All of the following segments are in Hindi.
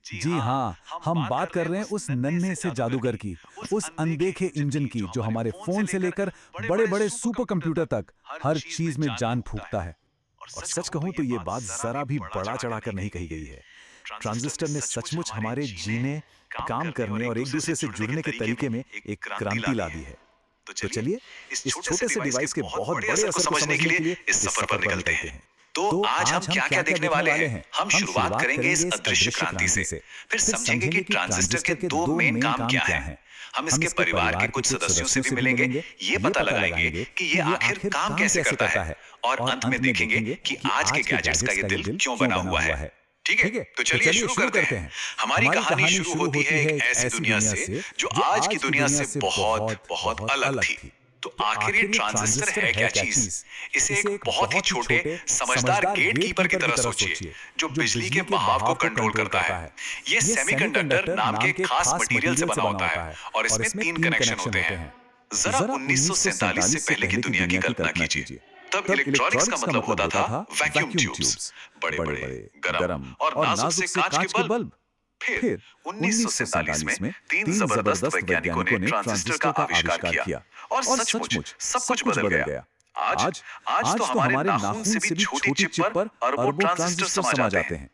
जी हाँ, हम बात कर रहे हैं उस नन्हे से जादूगर की, उस अनदेखे इंजन की जो हमारे फोन से लेकर बड़े-बड़े सुपर कंप्यूटर तक हर चीज में जान फूंकता है। और सच कहूं तो ये बात जरा भी बढ़ा चढ़ाकर नहीं कही गई है। ट्रांजिस्टर ने सचमुच हमारे जीने, काम करने और एक दूसरे से जुड़ने के तरीके में एक क्रांति ला दी है। तो चलिए, इस छोटे से डिवाइस के बहुत बड़े असर को समझने के लिए इस सफर पर निकलते हैं। तो आज हम क्या-क्या देखने वाले हैं? हम शुरुआत करेंगे इस अदृश्य क्रांति से, फिर समझेंगे कि ट्रांजिस्टर के दो मेन काम क्या हैं। हम इसके परिवार के कुछ सदस्यों से भी मिलेंगे, ये पता लगाएंगे कि ये आखिर काम कैसे करता है, और अंत में देखेंगे कि आज के गैजेट्स का ये दिल क्यों बना हुआ है। ठीक है, तो चलिए शुरू करते हैं। हमारी कहानी शुरू होती है एक ऐसी दुनिया से जो आज की दुनिया से बहुत अलग थी। तो आखिर ये ट्रांजिस्टर है क्या चीज? इसे एक बहुत ही छोटे समझदार गेट कीपर की तरह सोचिए, जो बिजली के बहाव को कंट्रोल करता है। ये सेमीकंडक्टर नाम के खास मटेरियल से बना होता है और इसमें 3 कनेक्शन होते हैं। जरा 1947 से पहले की दुनिया की कल्पना कीजिए। तब इलेक्ट्रॉनिक्स का मतलब होता था वैक्यूम ट्यूब्स, बड़े-बड़े, गरम और नाजुक से कांच के बल्ब। फिर 1947 में 3 जबरदस्त वैज्ञानिकों ने ट्रांजिस्टर का आविष्कार किया और सचमुच सब कुछ बदल गया। आज तो हमारे नाखून से भी छोटी चिप पर अरबों ट्रांजिस्टर समा जाते हैं।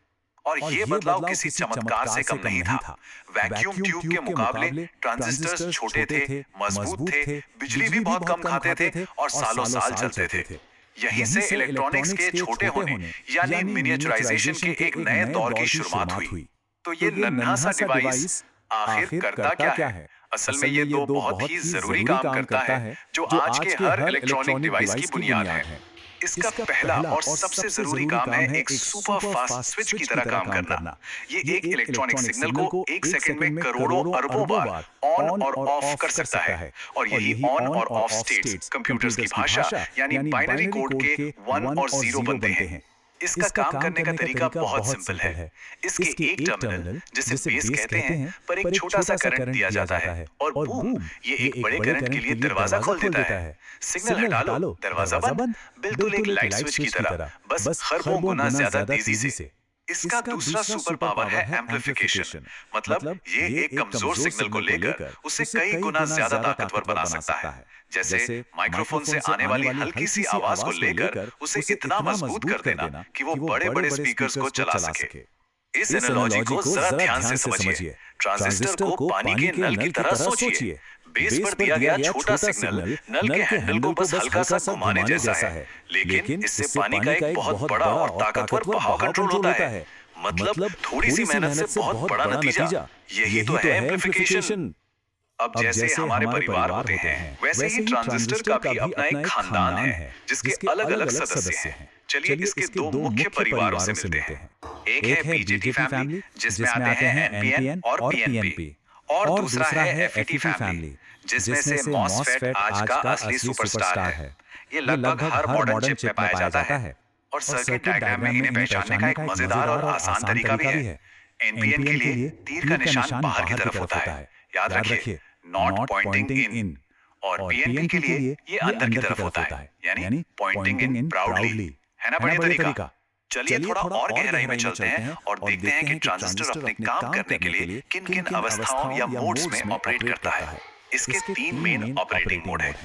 और ये बदलाव किसी चमत्कार से कम नहीं था। वैक्यूम ट्यूब के मुकाबले ट्रांजिस्टर छोटे थे, मजबूत थे, बिजली भी बहुत कम खाते थे और सालों साल चलते थे। यहीं से इलेक्ट्रॉनिक्स के छोटे होने यानी मिनिएचराइजेशन के एक नए दौर की शुरुआत हुई। तो ये नन्हा सा डिवाइस आखिर करता क्या है? असल में ये दो बहुत ही जरूरी काम करता है जो आज के हर इलेक्ट्रॉनिक डिवाइस की बुनियाद है। इसका पहला और सबसे जरूरी काम है एक सुपर फास्ट स्विच की तरह काम करना। ये एक इलेक्ट्रॉनिक सिग्नल को 1 सेकंड में करोड़ों अरबों बार ऑन और ऑफ कर सकता है। और यही ऑन और ऑफ स्टेट्स कंप्यूटर्स की भाषा यानी बाइनरी कोड के 1 और 0 बनते हैं। इसका काम करने का तरीका बहुत सिंपल है। इसके एक टर्मिनल जिसे बेस कहते हैं पर एक छोटा सा करंट दिया जाता है और बूम, ये एक बड़े करंट के लिए दरवाजा खोल देता है। सिग्नल हटा लो, दरवाजा बंद, बिल्कुल एक लाइट स्विच की तरह, बस खरबों गुना ज्यादा तेजी से। इसका दूसरा सुपर पावर है एम्प्लीफिकेशन, मतलब ये एक कमजोर सिग्नल को लेकर उसे कई गुना ज्यादा ताकतवर बना सकता है। जैसे माइक्रोफोन से आने वाली हल्की सी आवाज को लेकर उसे इतना मजबूत कर देना कि वो बड़े-बड़े स्पीकर्स को चला सके। इस एनालॉजी को जरा ध्यान से समझिए। ट्रांजिस्टर को पानी के नल की तरह सोचिए। बेस पर दिया गया छोटा सिग्नल नल के हैंडल को बस हल्का सा घुमाने जैसा है, लेकिन इससे पानी का एक बहुत बड़ा और ताकतवर बहाव कंट्रोल होता है। मतलब थोड़ी सी मेहनत से बहुत बड़ा नतीजा। यही तो है एम्प्लीफिकेशन। अब जैसे हमारे परिवार होते हैं, वैसे ही ट्रांजिस्टर का भी अपना एक खानदान है जिसके अलग-अलग सदस्य हैं। चलिए इसके 2 मुख्य परिवारों से मिलते हैं। एक है बीजेटी फैमिली जिसमें आते हैं एनपीएन और पीएनपी, और दूसरा है एफईटी फैमिली जिसमें से मॉसफेट आज का असली सुपरस्टार है। ये लगभग हर मॉडर्न चिप में पाया जाता है और सर्किट डायग्राम में इन्हें पहचानने का एक मजेदार और आसान तरीका भी है। एनपीएन के लिए तीर का निशान बाहर की तरफ होता है, याद रखिए, नॉट पॉइंटिंग इन। और पीएनपी के लिए ये अंदर की तरफ होता है, यानी पॉइंटिंग इन प्राउडली। है ना बढ़िया तरीका? चलिए थोड़ा और गहराई में चलते हैं और देखते हैं कि ट्रांजिस्टर अपने काम करने के लिए किन किन अवस्थाओं या मोड्स में ऑपरेट करता है। इसके 3 मेन ऑपरेटिंग मोड हैं।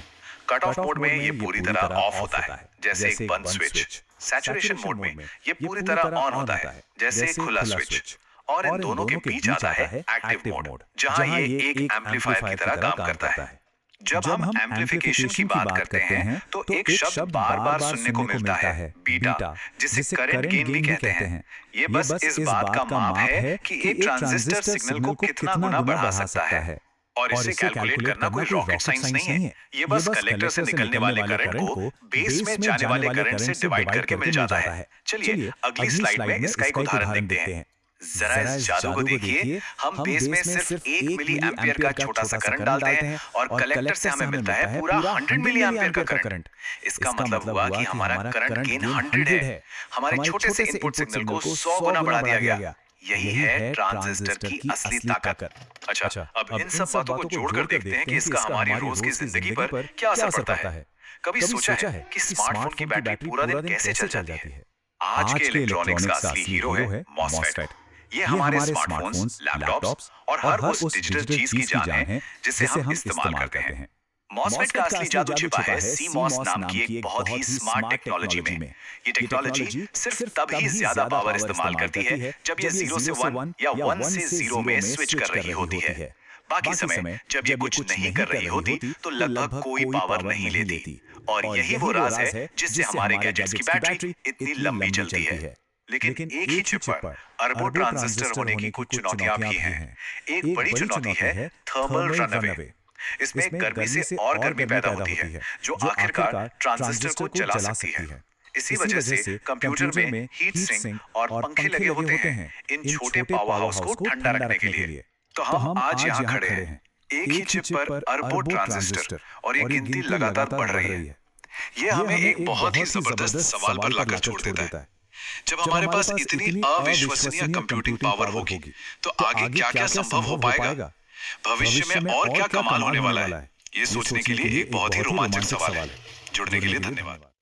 कट ऑफ मोड में ये पूरी तरह ऑफ होता है, जैसे एक बंद स्विच। सैचुरेशन मोड में ये पूरी तरह ऑन होता है, जैसे एक खुला स्विच। और इन दोनों के बीच आता है एक्टिव मोड, जहां ये एक एम्पलीफायर की तरह काम करता है। जब हम एम्प्लीफिकेशन की बात करते हैं तो एक शब्द बार-बार सुनने को मिलता है, बीटा, जिसे करंट गेन भी कहते हैं। ये बस इस बात का माप है कि एक ट्रांजिस्टर सिग्नल को कितना गुना बढ़ा सकता है। और इसे कैलकुलेट करना कोई रॉकेट साइंस नहीं है। ये बस कलेक्टर से निकलने वाले करंट को बेस में जाने वाले करंट से डिवाइड करके मिल जाता है। चलिए अगली स्लाइड में इसका एक उदाहरण देखते हैं। जरा इस जादू को देखिए। हम बेस में सिर्फ 1 मिली एम्पियर का छोटा सा करंट डालते हैं और कलेक्टर से हमें मिलता है पूरा 100 मिली एम्पियर का करंट। इसका मतलब हुआ कि हमारा करंट गेन 100 है। हमारे छोटे से इनपुट सिग्नल को 100 गुना बढ़ा दिया गया। यही है ट्रांजिस्टर की असली ताकत। अच्छा, अब इन सब बातों को जोड़कर देखते हैं कि इसका हमारी रोज की जिंदगी पर क्या असर पड़ता है। कभी सोचा है कि स्मार्टफोन की बैटरी पूरा दिन कैसे चल जाती है? आज के इलेक्ट्रॉनिक्स का असली हीरो है मॉसफेट। ये हमारे स्मार्टफोन्स, लैपटॉप्स और हर उस डिजिटल चीज की जान है जिसे हम इस्तेमाल करते हैं। मॉसफेट का असली जादू छिपा है सीमॉस नाम की एक बहुत ही स्मार्ट टेक्नोलॉजी में। ये टेक्नोलॉजी सिर्फ तब ही ज्यादा पावर इस्तेमाल करती है जब ये 0 से 1 या 1 से 0 में स्विच कर रही होती है। बाकी समय जब ये कुछ नहीं कर रही होती तो लगभग कोई पावर नहीं लेती। और यही वो राज है जिससे हमारे गैजेट्स की बैटरी इतनी लंबी चलती है। लेकिन एक ही चिप पर अरबों ट्रांजिस्टर होने की कुछ चुनौतियां भी हैं। एक बड़ी चुनौती है थर्मल रनअवे। इसमें गर्मी से और गर्मी पैदा होती है जो आखिरकार ट्रांजिस्टर को जला सकती है। इसी वजह से कंप्यूटर में हीट सिंक और पंखे लगे होते हैं इन छोटे पावर हाउस को ठंडा रखने के लिए। तो हम आज यहाँ खड़े हैं एक ही चिप पर अरबों ट्रांजिस्टर और ये गिनती लगातार बढ़ रही है। ये हमें एक बहुत ही जबरदस्त सवाल पर लाकर छोड़ देता है। जब हमारे पास इतनी अविश्वसनीय कंप्यूटिंग पावर होगी तो आगे क्या-क्या संभव हो पाएगा? भविष्य में और क्या कमाल होने वाला है? ये सोचने के लिए एक बहुत ही रोमांचक सवाल है। जुड़ने के लिए धन्यवाद।